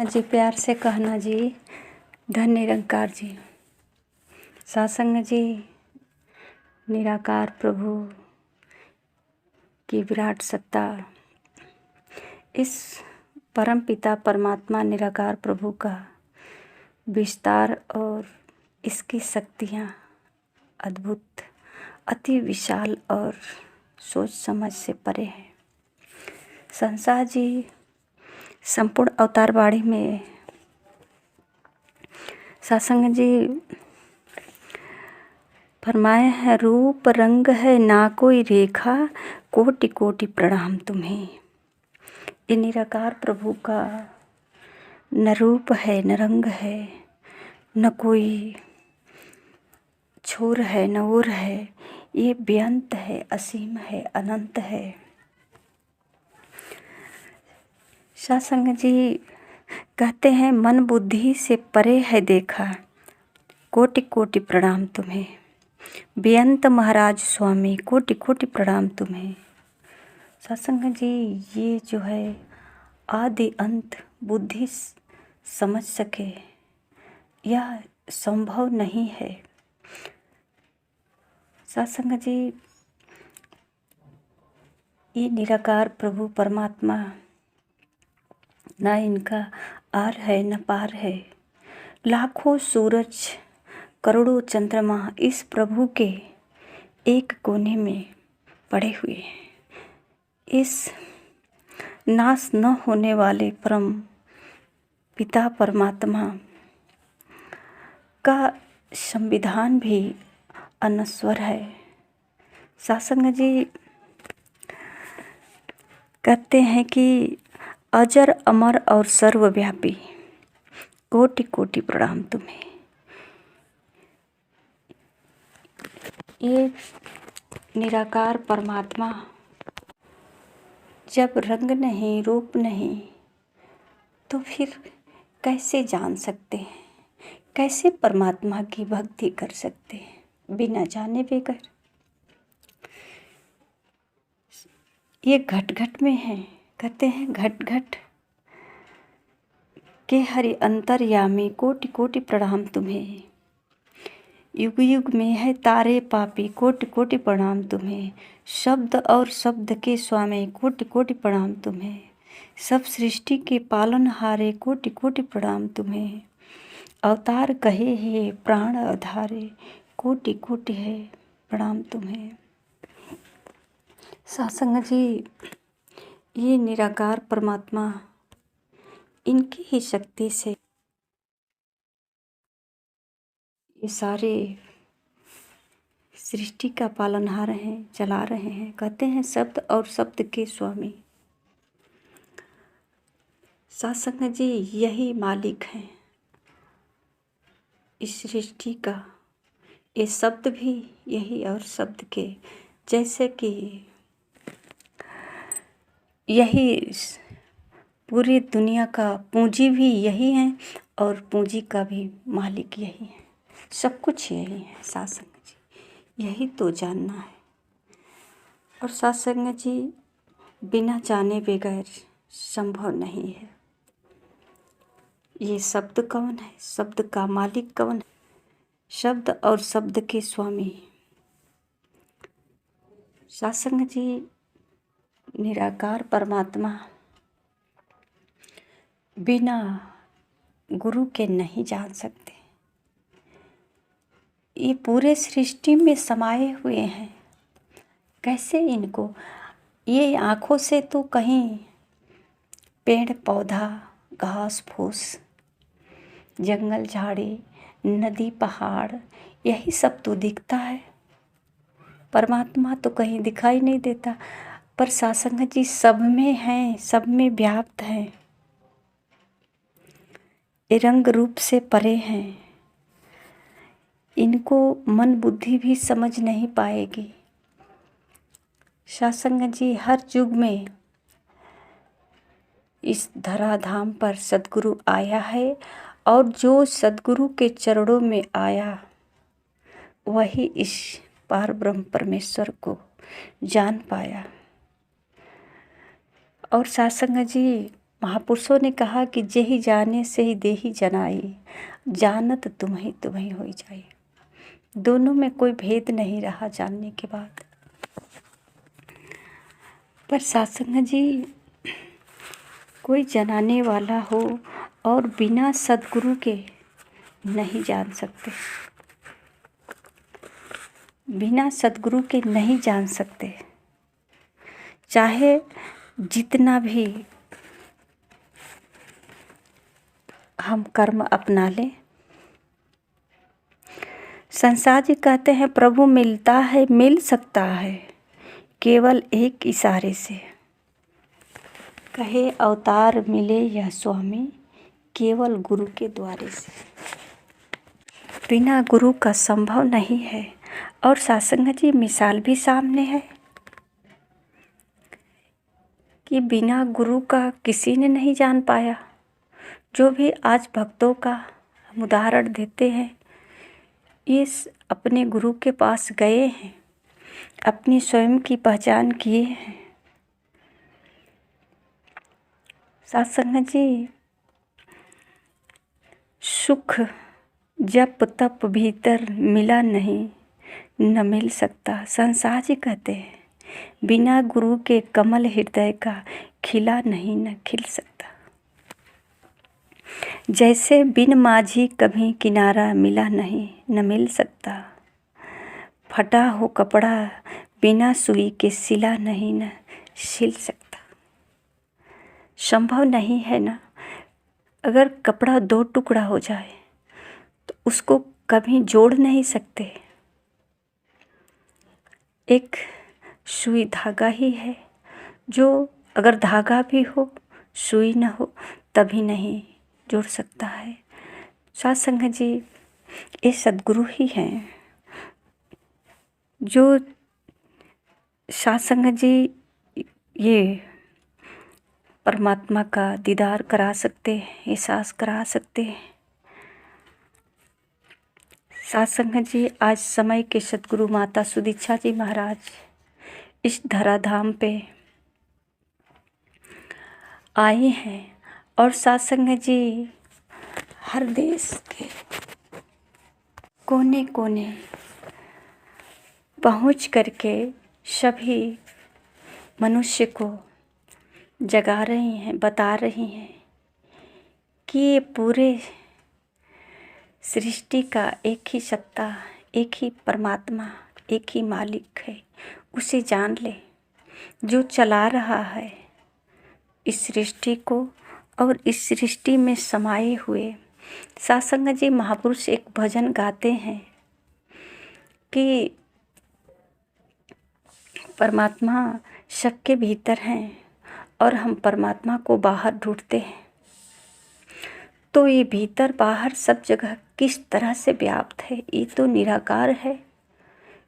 जी प्यार से कहना जी, धन निरंकार जी, सत्संग जी, निराकार प्रभु की विराट सत्ता, इस परम पिता परमात्मा निराकार प्रभु का विस्तार और इसकी शक्तियाँ अद्भुत, अति विशाल और सोच समझ से परे हैं। संसार जी संपूर्ण अवतार बाड़ी में सत्संग जी फरमाए हैं, रूप रंग है ना कोई रेखा, कोटि कोटि प्रणाम तुम्हें। ये निराकार प्रभु का न रूप है न रंग है, न कोई छोर है न ओर है, ये बेअंत है, असीम है, अनंत है। सत्संग जी कहते हैं, मन बुद्धि से परे है देखा, कोटि कोटि प्रणाम तुम्हें। बेअंत महाराज स्वामी, कोटि कोटि प्रणाम तुम्हें। सत्संग जी ये जो है आदि अंत बुद्धि समझ सके, यह संभव नहीं है। सत्संग जी ये निराकार प्रभु परमात्मा, ना इनका आर है न पार है। लाखों सूरज करोड़ों चंद्रमा इस प्रभु के एक कोने में पड़े हुए हैं। इस नाश न होने वाले परम पिता परमात्मा का संविधान भी अनश्वर है। सत्संग जी कहते हैं कि अजर अमर और सर्वव्यापी, कोटि कोटि प्रणाम तुम्हें। ये निराकार परमात्मा जब रंग नहीं रूप नहीं तो फिर कैसे जान सकते हैं, कैसे परमात्मा की भक्ति कर सकते हैं बिना जाने बगैर। ये घट घट में है। कहते हैं घट घट के हरि अंतर्यामी, कोटि कोटि प्रणाम तुम्हें। युग युग में है तारे पापी, कोटि कोटि प्रणाम तुम्हें। शब्द और शब्द के स्वामी, कोटि कोटि प्रणाम तुम्हें। सब सृष्टि के पालनहारे, कोटि कोटि प्रणाम तुम्हें। अवतार कहे हे प्राण आधारे, कोटि कोटि है प्रणाम तुम्हें। सत्संग जी ये निराकार परमात्मा इनकी ही शक्ति से ये सारे सृष्टि का पालनहार हैं, चला रहे हैं। कहते हैं शब्द और शब्द के स्वामी। सत्संग जी यही मालिक हैं इस सृष्टि का। ये शब्द भी यही और शब्द के, जैसे कि यही पूरी दुनिया का पूंजी भी यही है और पूंजी का भी मालिक यही है। सब कुछ यही है। सत्संग जी यही तो जानना है। और सत्संग जी बिना जाने बगैर संभव नहीं है। ये शब्द कौन है, शब्द का मालिक कौन है? शब्द और शब्द के स्वामी सत्संग जी निराकार परमात्मा बिना गुरु के नहीं जान सकते। ये पूरे सृष्टि में समाये हुए हैं। कैसे इनको, ये आँखों से तो कहीं पेड़ पौधा घास फूस जंगल झाड़ी नदी पहाड़ यही सब तो दिखता है। परमात्मा तो कहीं दिखाई नहीं देता। पर सत्संग जी सब में हैं, सब में व्याप्त हैं। ये रंग रूप से परे हैं। इनको मन बुद्धि भी समझ नहीं पाएगी। सत्संग जी हर युग में इस धराधाम पर सद्गुरु आया है और जो सद्गुरु के चरणों में आया वही इस पार ब्रह्म परमेश्वर को जान पाया। और सत्संग जी महापुरुषों ने कहा कि जेहि जाने से ही देहि जनाई, जानत तुम्हें तुम्हें हो जाए। दोनों में कोई भेद नहीं रहा जानने के बाद। पर सत्संग जी कोई जनाने वाला हो और बिना सद्गुरु के नहीं जान सकते, बिना सद्गुरु के नहीं जान सकते। चाहे जितना भी हम कर्म अपना लें। संसार जी कहते हैं प्रभु मिलता है, मिल सकता है केवल एक इशारे से। कहे अवतार मिले यह स्वामी, केवल गुरु के द्वारे से। बिना गुरु का संभव नहीं है। और सत्संग जी मिसाल भी सामने है कि बिना गुरु का किसी ने नहीं जान पाया। जो भी आज भक्तों का हम उदाहरण देते हैं, ये अपने गुरु के पास गए हैं, अपनी स्वयं की पहचान किए हैं। सत्संग जी सुख जप तप भीतर मिला नहीं, न मिल सकता। संसार जी कहते हैं बिना गुरु के कमल हृदय का खिला नहीं, न खिल सकता। जैसे बिन माझी कभी किनारा मिला नहीं, न मिल सकता। फटा हो कपड़ा बिना सुई के सिला नहीं, न सिल सकता। संभव नहीं है ना। अगर कपड़ा 2 टुकड़ा हो जाए तो उसको कभी जोड़ नहीं सकते। एक सुई धागा ही है जो अगर धागा भी हो, सुई न हो तभी नहीं जोड़ सकता है। सत्संग जी ये सद्गुरु ही हैं जो सत्संग जी ये परमात्मा का दीदार करा सकते हैं, एहसास करा सकते हैं। सत्संग जी आज समय के सद्गुरु माता सुदीक्षा जी महाराज इस धराधाम पे आए हैं और सत्संग जी हर देश के कोने कोने पहुंच करके सभी मनुष्य को जगा रही हैं, बता रही हैं कि ये पूरे सृष्टि का एक ही सत्ता, एक ही परमात्मा, एक ही मालिक है। उसे जान ले जो चला रहा है इस सृष्टि को और इस सृष्टि में समाये हुए। सत्संग जी महापुरुष एक भजन गाते हैं कि परमात्मा सबके भीतर हैं और हम परमात्मा को बाहर ढूंढते हैं। तो ये भीतर बाहर सब जगह किस तरह से व्याप्त है। ये तो निराकार है,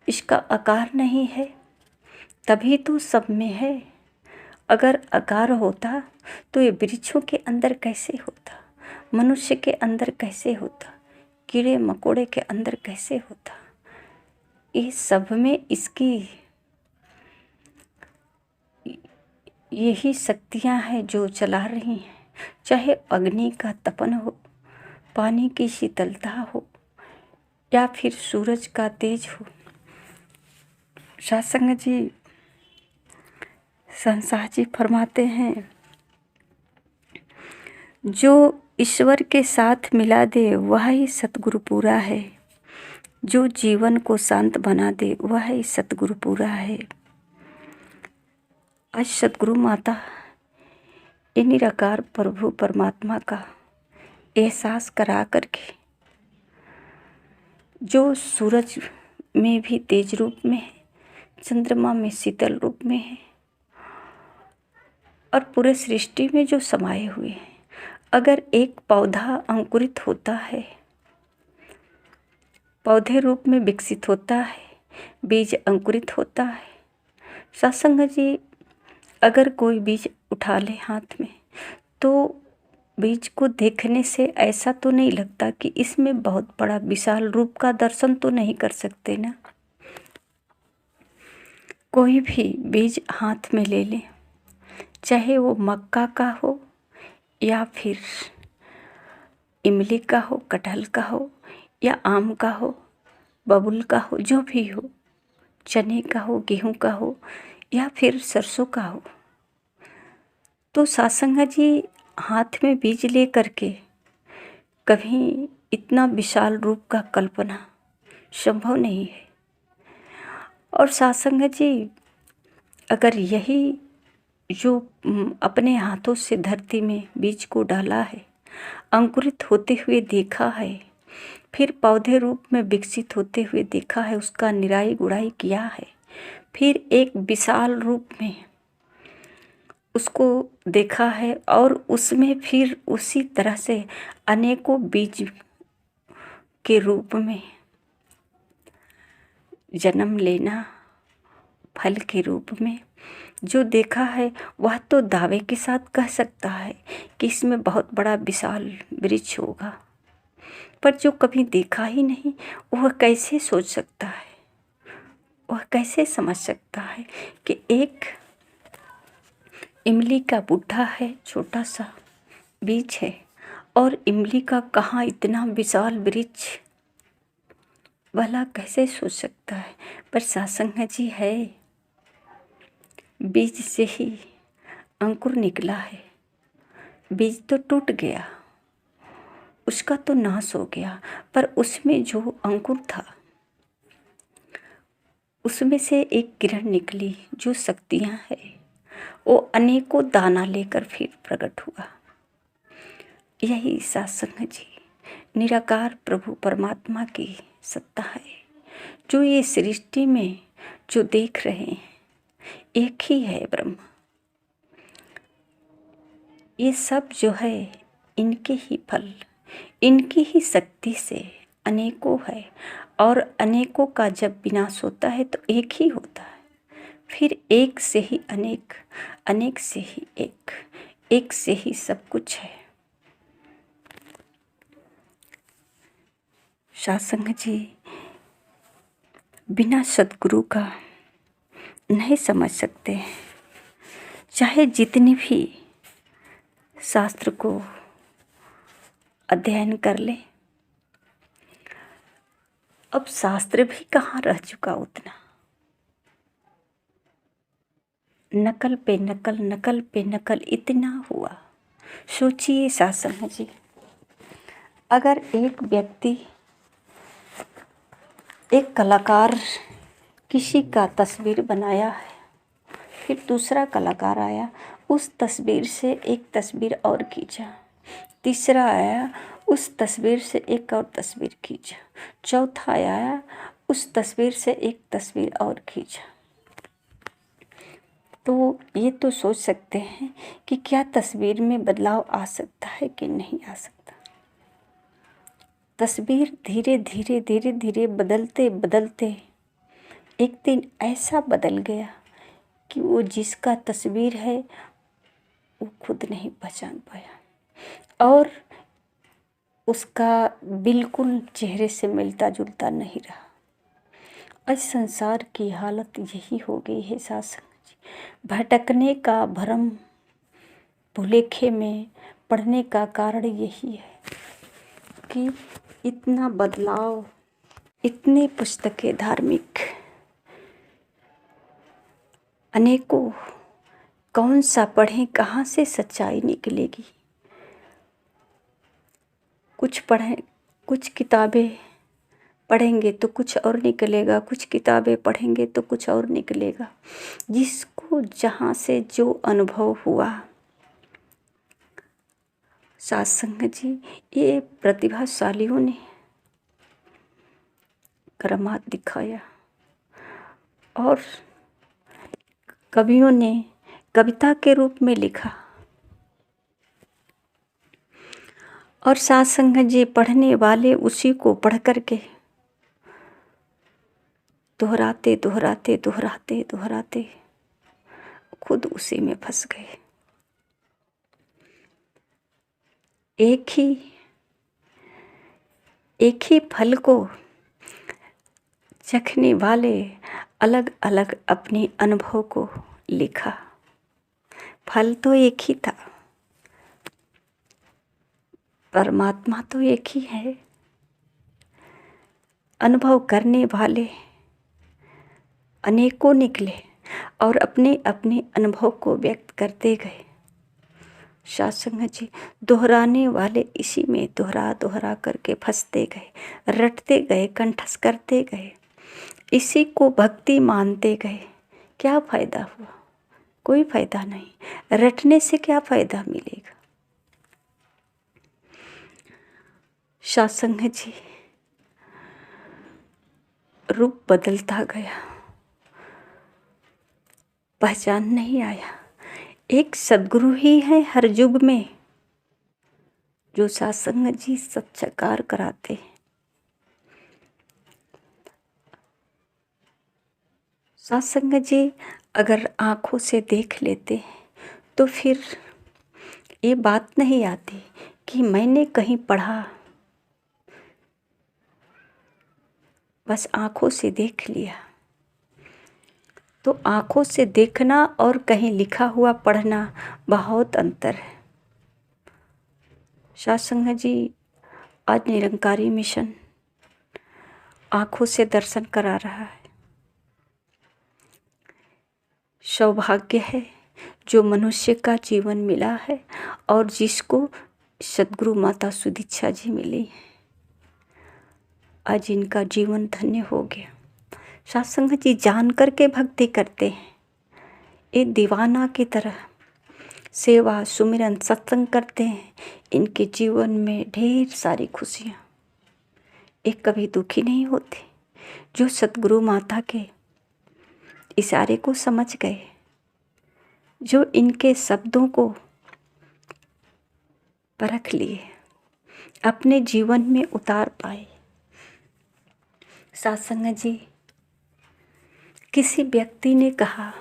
इसका आकार नहीं है, तभी तो सब में है। अगर आकार होता तो ये वृक्षों के अंदर कैसे होता, मनुष्य के अंदर कैसे होता, कीड़े मकोड़े के अंदर कैसे होता। ये सब में इसकी यही शक्तियाँ हैं जो चला रही हैं। चाहे अग्नि का तपन हो, पानी की शीतलता हो या फिर सूरज का तेज हो। सत्संग जी संसार जी फरमाते हैं जो ईश्वर के साथ मिला दे वह ही सतगुरु पूरा है। जो जीवन को शांत बना दे वह ही सतगुरु पूरा है। आज सतगुरु माता ये निराकार प्रभु परमात्मा का एहसास करा करके जो सूरज में भी तेज रूप में है, चंद्रमा में शीतल रूप में है और पूरे सृष्टि में जो समाये हुए हैं। अगर एक पौधा अंकुरित होता है, पौधे रूप में विकसित होता है, बीज अंकुरित होता है। सत्संग जी अगर कोई बीज उठा ले हाथ में तो बीज को देखने से ऐसा तो नहीं लगता कि इसमें बहुत बड़ा विशाल रूप का दर्शन तो नहीं कर सकते ना। कोई भी बीज हाथ में ले लें, चाहे वो मक्का का हो या फिर इमली का हो, कटहल का हो, या आम का हो, बबूल का हो, जो भी हो, चने का हो, गेहूं का हो, या फिर सरसों का हो, तो सत्संग जी हाथ में बीज ले करके कभी इतना विशाल रूप का कल्पना संभव नहीं है। और सत्संग जी अगर यही जो अपने हाथों से धरती में बीज को डाला है, अंकुरित होते हुए देखा है, फिर पौधे रूप में विकसित होते हुए देखा है, उसका निराई गुड़ाई किया है, फिर एक विशाल रूप में उसको देखा है, और उसमें फिर उसी तरह से अनेकों बीज के रूप में जन्म लेना, फल के रूप में जो देखा है, वह तो दावे के साथ कह सकता है कि इसमें बहुत बड़ा विशाल वृक्ष होगा। पर जो कभी देखा ही नहीं, वह कैसे सोच सकता है, वह कैसे समझ सकता है कि एक इमली का बुट्टा है, छोटा सा बीज है, और इमली का कहाँ इतना विशाल वृक्ष, भला कैसे सोच सकता है। पर सत्संग जी है, बीज से ही अंकुर निकला है। बीज तो टूट गया, उसका तो नाश हो गया, पर उसमें जो अंकुर था, उसमें से एक किरण निकली, जो शक्तियाँ है, वो अनेकों दाना लेकर फिर प्रकट हुआ। यही सत्संग जी निराकार प्रभु परमात्मा की सत्ता है, जो ये सृष्टि में जो देख रहे हैं, एक ही है ब्रह्म। ये सब जो है इनके ही फल, इनकी ही शक्ति से अनेकों है, और अनेकों का जब विनाश होता है तो एक ही होता है। फिर एक से ही अनेक, अनेक से ही एक, एक से ही सब कुछ है। सत्संग जी बिना सद्गुरु का नहीं समझ सकते, चाहे जितनी भी शास्त्र को अध्ययन कर ले। अब शास्त्र भी कहाँ रह चुका उतना, नकल पे नकल, नकल पे नकल इतना हुआ। सोचिए सत्संग जी, अगर एक व्यक्ति, एक कलाकार किसी का तस्वीर बनाया है, फिर दूसरा कलाकार आया, उस तस्वीर से एक तस्वीर और खींचा, तीसरा आया, उस तस्वीर से एक और तस्वीर खींचा, चौथा आया, उस तस्वीर से एक तस्वीर और खींचा। तो ये तो सोच सकते हैं कि क्या तस्वीर में बदलाव आ सकता है कि नहीं आ सकता। तस्वीर धीरे धीरे धीरे धीरे बदलते बदलते एक दिन ऐसा बदल गया कि वो जिसका तस्वीर है वो खुद नहीं पहचान पाया, और उसका बिल्कुल चेहरे से मिलता जुलता नहीं रहा। आज संसार की हालत यही हो गई है सत्संग जी। भटकने का भ्रम भुलेखे में पड़ने का कारण यही है कि इतना बदलाव, इतने पुस्तकें धार्मिक, अनेकों, कौन सा पढ़ें, कहाँ से सच्चाई निकलेगी। कुछ पढ़ें, कुछ किताबें पढ़ेंगे तो कुछ और निकलेगा, कुछ किताबें पढ़ेंगे तो कुछ और निकलेगा। जिसको जहाँ से जो अनुभव हुआ, सत्संग जी ये प्रतिभाशालियों ने करामात दिखाया, और कवियों ने कविता के रूप में लिखा, और सत्संग जी पढ़ने वाले उसी को पढ़ करके दोहराते दोहराते दोहराते दोहराते खुद उसी में फंस गए। एक ही फल को चखने वाले अलग अलग अपने अनुभव को लिखा। फल तो एक ही था, परमात्मा तो एक ही है। अनुभव करने वाले अनेकों निकले और अपने अपने अनुभव को व्यक्त करते गए। सत्संग जी, दोहराने वाले इसी में दोहरा दोहरा करके फंसते गए, रटते गए, कंठस्थ करते गए, इसी को भक्ति मानते गए। क्या फ़ायदा हुआ? कोई फ़ायदा नहीं। रटने से क्या फ़ायदा मिलेगा? सत्संग जी, रूप बदलता गया, पहचान नहीं आया। एक सद्गुरु ही है हर युग में जो सत्संग जी सत्कार कराते हैं। सत्संग जी अगर आँखों से देख लेते हैं तो फिर ये बात नहीं आती कि मैंने कहीं पढ़ा, बस आँखों से देख लिया। तो आँखों से देखना और कहीं लिखा हुआ पढ़ना बहुत अंतर है। सत्संग जी आज निरंकारी मिशन आँखों से दर्शन करा रहा है। सौभाग्य है जो मनुष्य का जीवन मिला है और जिसको सद्गुरु माता सुदीक्षा जी मिली। आज इनका जीवन धन्य हो गया। सत्संग जी जान करके भक्ति करते हैं, ये दीवाना की तरह सेवा सुमिरन सत्संग करते हैं। इनके जीवन में ढेर सारी खुशियाँ, एक कभी दुखी नहीं होते। जो सद्गुरु माता के इशारे को समझ गए, जो इनके शब्दों को परख लिए, अपने जीवन में उतार पाए। सत्संग जी, किसी व्यक्ति ने कहा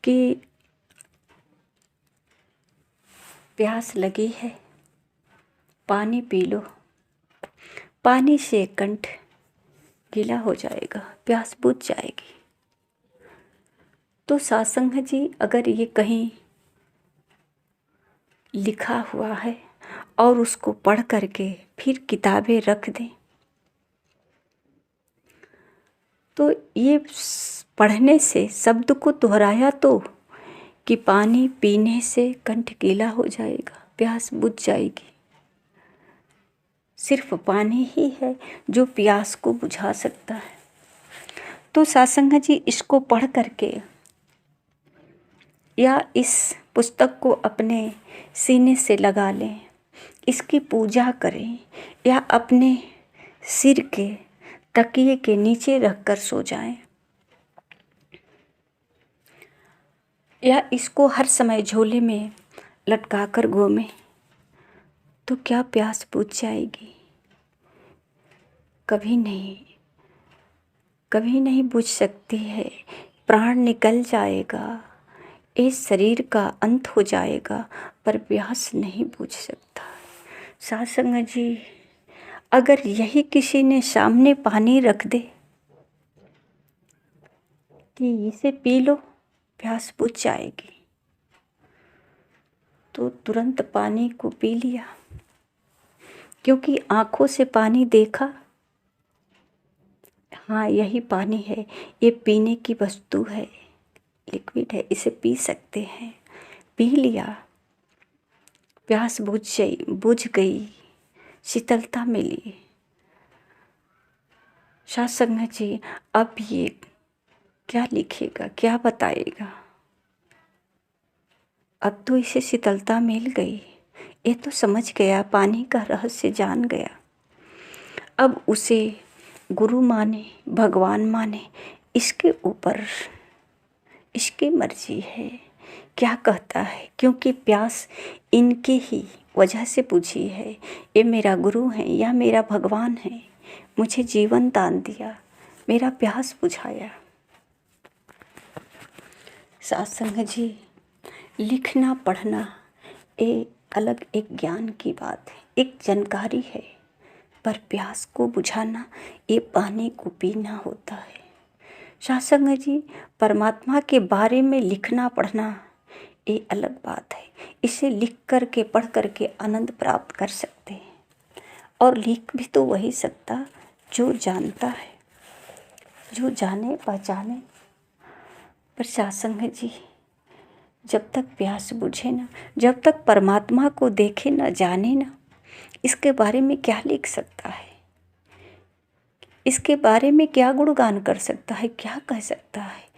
कि प्यास लगी है, पानी पी लो, पानी से कंठ गीला हो जाएगा, प्यास बुझ जाएगी। तो सत्संग जी अगर ये कहीं लिखा हुआ है और उसको पढ़ करके फिर किताबें रख दें, तो ये पढ़ने से शब्द को दोहराया तो कि पानी पीने से कंठ गीला हो जाएगा, प्यास बुझ जाएगी। सिर्फ पानी ही है जो प्यास को बुझा सकता है। तो सत्संग जी इसको पढ़ करके या इस पुस्तक को अपने सीने से लगा लें, इसकी पूजा करें या अपने सिर के तकिए के नीचे रखकर सो जाएं, या इसको हर समय झोले में लटकाकर घूमें, तो क्या प्यास बुझ जाएगी? कभी नहीं, कभी नहीं बुझ सकती है। प्राण निकल जाएगा, इस शरीर का अंत हो जाएगा, पर प्यास नहीं बुझ सकता। सत्संग जी अगर यही किसी ने सामने पानी रख दे कि इसे पी लो, प्यास बुझ जाएगी, तो तुरंत पानी को पी लिया, क्योंकि आँखों से पानी देखा, हाँ यही पानी है, ये पीने की वस्तु है, लिक्विड है, इसे पी सकते हैं। पी लिया, प्यास बुझ गई, शीतलता मिली। सत्संग जी अब ये क्या लिखेगा, क्या बताएगा? अब तो इसे शीतलता मिल गई, ये तो समझ गया, पानी का रहस्य जान गया। अब उसे गुरु माने, भगवान माने, इसके ऊपर इसकी मर्जी है क्या कहता है, क्योंकि प्यास इनके ही वजह से बुझी है। ये मेरा गुरु है या मेरा भगवान है, मुझे जीवन दान दिया, मेरा प्यास बुझाया। सत्संग जी लिखना पढ़ना ये अलग एक ज्ञान की बात है, एक जानकारी है, पर प्यास को बुझाना ये पानी को पीना होता है। सत्संग जी परमात्मा के बारे में लिखना पढ़ना ये अलग बात है। इसे लिख कर के पढ़ कर के आनंद प्राप्त कर सकते हैं। और लिख भी तो वही सकता जो जानता है, जो जाने पहचाने। पर सत्संग जी, जब तक प्यास बुझे ना, जब तक परमात्मा को देखे ना, जाने ना, इसके बारे में क्या लिख सकता है, इसके बारे में क्या गुणगान कर सकता है, क्या कह सकता है।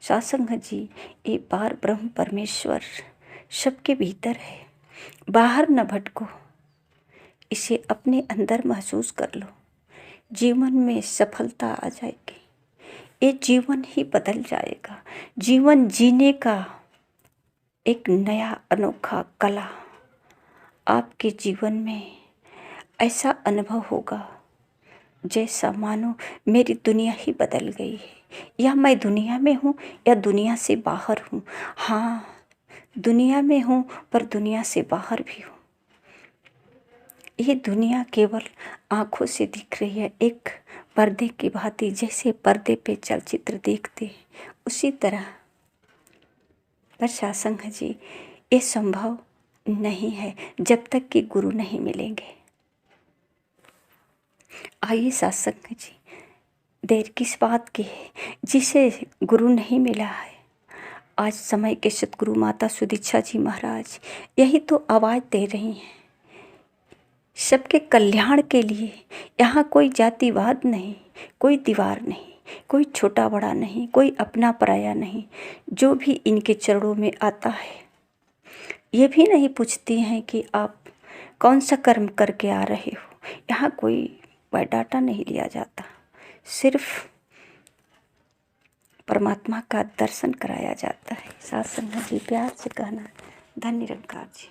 सत्संग जी, ये पार ब्रह्म परमेश्वर सबके भीतर है, बाहर न भटको, इसे अपने अंदर महसूस कर लो। जीवन में सफलता आ जाएगी, ये जीवन ही बदल जाएगा। जीवन जीने का एक नया अनोखा कला आपके जीवन में ऐसा अनुभव होगा जैसा मानो मेरी दुनिया ही बदल गई है, या मैं दुनिया में हूँ या दुनिया से बाहर हूँ। हाँ, दुनिया में हूँ पर दुनिया से बाहर भी हूँ। ये दुनिया केवल आँखों से दिख रही है, एक पर्दे की भांति, जैसे पर्दे पे चलचित्र देखते उसी तरह। पर सत्संग जी, ये संभव नहीं है जब तक कि गुरु नहीं मिलेंगे। आइए सत्संग जी, देर किस बात की है, जिसे गुरु नहीं मिला है। आज समय के सतगुरु माता सुदीक्षा जी महाराज यही तो आवाज़ दे रही हैं, सबके कल्याण के लिए। यहाँ कोई जातिवाद नहीं, कोई दीवार नहीं, कोई छोटा बड़ा नहीं, कोई अपना पराया नहीं। जो भी इनके चरणों में आता है, ये भी नहीं पूछती हैं कि आप कौन सा कर्म करके आ रहे हो। यहाँ कोई बायोडाटा नहीं लिया जाता, सिर्फ परमात्मा का दर्शन कराया जाता है। सत्संग जी, प्यार से कहना, धन्य निरंकार जी।